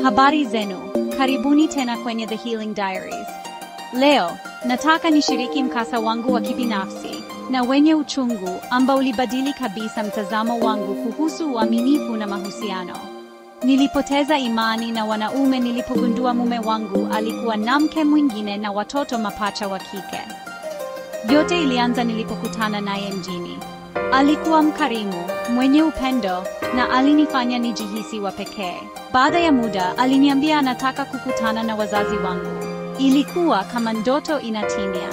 Habari zenu, karibuni tena kwenye The Healing Diaries. Leo, nataka nishiriki mkasa wangu wa kibinafsi na wenye uchungu ambao ulibadili kabisa mtazamo wangu kuhusu uaminifu na mahusiano. Nilipoteza imani na wanaume nilipogundua mume wangu alikuwa na mke mwingine na watoto mapacha wa kike. Yote ilianza nilipokutana naye mjini. Alikuwa mkarimu, mwenye upendo, na alinifanya nijihisi wa pekee. Baada ya muda, aliniambia anataka kukutana na wazazi wangu. Ilikuwa kama ndoto inatimia.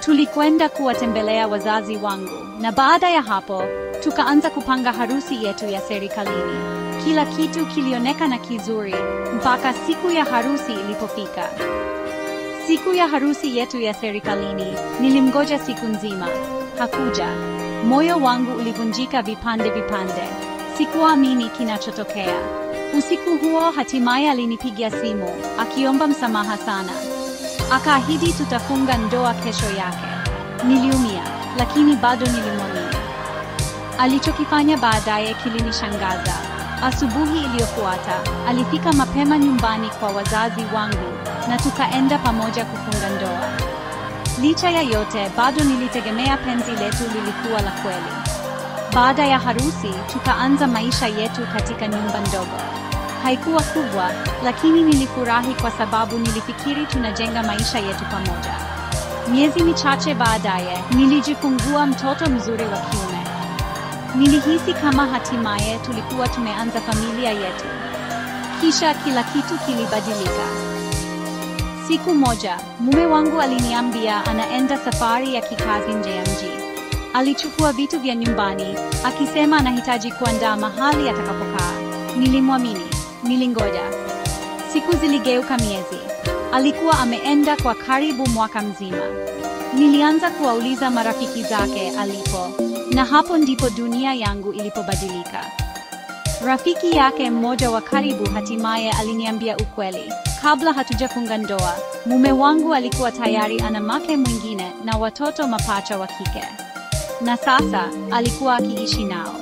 Tulikwenda kuwatembelea wazazi wangu, na baada ya hapo, tukaanza kupanga harusi yetu ya serikalini. Kila kitu kilionekana kizuri, mpaka siku ya harusi ilipofika. Siku ya harusi yetu ya serikalini, nilimgoja siku nzima. Hakuja. Moyo wangu ulivunjika vipande vipande. Sikuamini kinachotokea. Usiku huo hatimaye alinipigia simu, akiomba msamaha sana. Akaahidi tutafunga ndoa kesho yake. Niliumia, lakini bado nilimwamini. Alichokifanya baadaye kilinishangaza. Asubuhi iliyofuata, alifika mapema nyumbani kwa wazazi wangu, na tukaenda pamoja kufunga ndoa. Licha ya yote, bado nilitegemea penzi letu lilikuwa la kweli. Baada ya harusi, tukaanza maisha yetu katika nyumba ndogo. Haikuwa kubwa, lakini nilifurahi kwa sababu nilifikiri tunajenga maisha yetu pamoja. Miezi michache baadaye, nilijifungua mtoto mzuri wa kiume. Nilihisi kama hatimaye tulikuwa tumeanza familia yetu. Kisha kila kitu kilibadilika. Siku moja, mume wangu aliniambia anaenda safari ya kikazi nje ya mji. Alichukua vitu vya nyumbani, akisema anahitaji kuandaa mahali atakapokaa. Nilimwamini, nilingoja. Siku ziligeuka miezi. Alikuwa ameenda kwa karibu mwaka mzima. Nilianza kuwauliza marafiki zake alipo, na hapo ndipo dunia yangu ilipobadilika. Rafiki yake mmoja wa karibu hatimaye aliniambia ukweli. Kabla hatujafunga ndoa, mume wangu alikuwa tayari ana mke mwingine na watoto mapacha wa kike. Na sasa, alikuwa akiishi nao.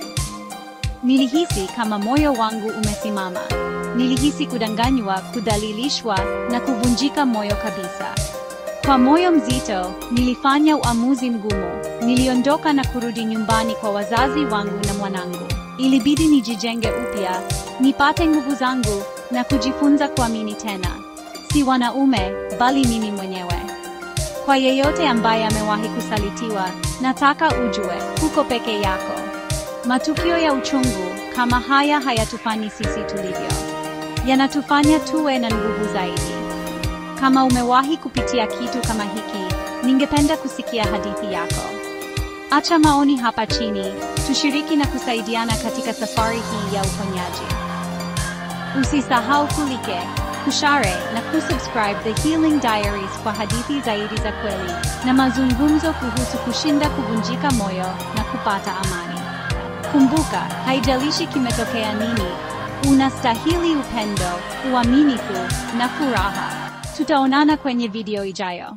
Nilihisi kama moyo wangu umesimama. Nilihisi kudanganywa, kudhalilishwa, na kuvunjika moyo kabisa. Kwa moyo mzito, nilifanya uamuzi mgumu. Niliondoka na kurudi nyumbani kwa wazazi wangu na mwanangu. Ilibidi nijijenge upya, nipate nguvu zangu, na kujifunza kuamini tena. Si wanaume, bali mimi mwenyewe. Kwa yeyote ambaye amewahi kusalitiwa, nataka ujue, uko peke yako. Matukio ya uchungu kama haya hayatufanyi sisi tulivyo. Yanatufanya tuwe na nguvu zaidi. Kama umewahi kupitia kitu kama hiki, ningependa kusikia hadithi yako. Acha maoni hapa chini, tushiriki na kusaidiana katika safari hii ya uponyaji. Usisahau kulike, kushare na kusubscribe The Healing Diaries kwa hadithi zaidi za kweli na mazungumzo kuhusu kushinda kuvunjika moyo na kupata amani. Kumbuka, haijalishi kimetokea nini, unastahili upendo, uaminifu na furaha. Tutaonana kwenye video ijayo.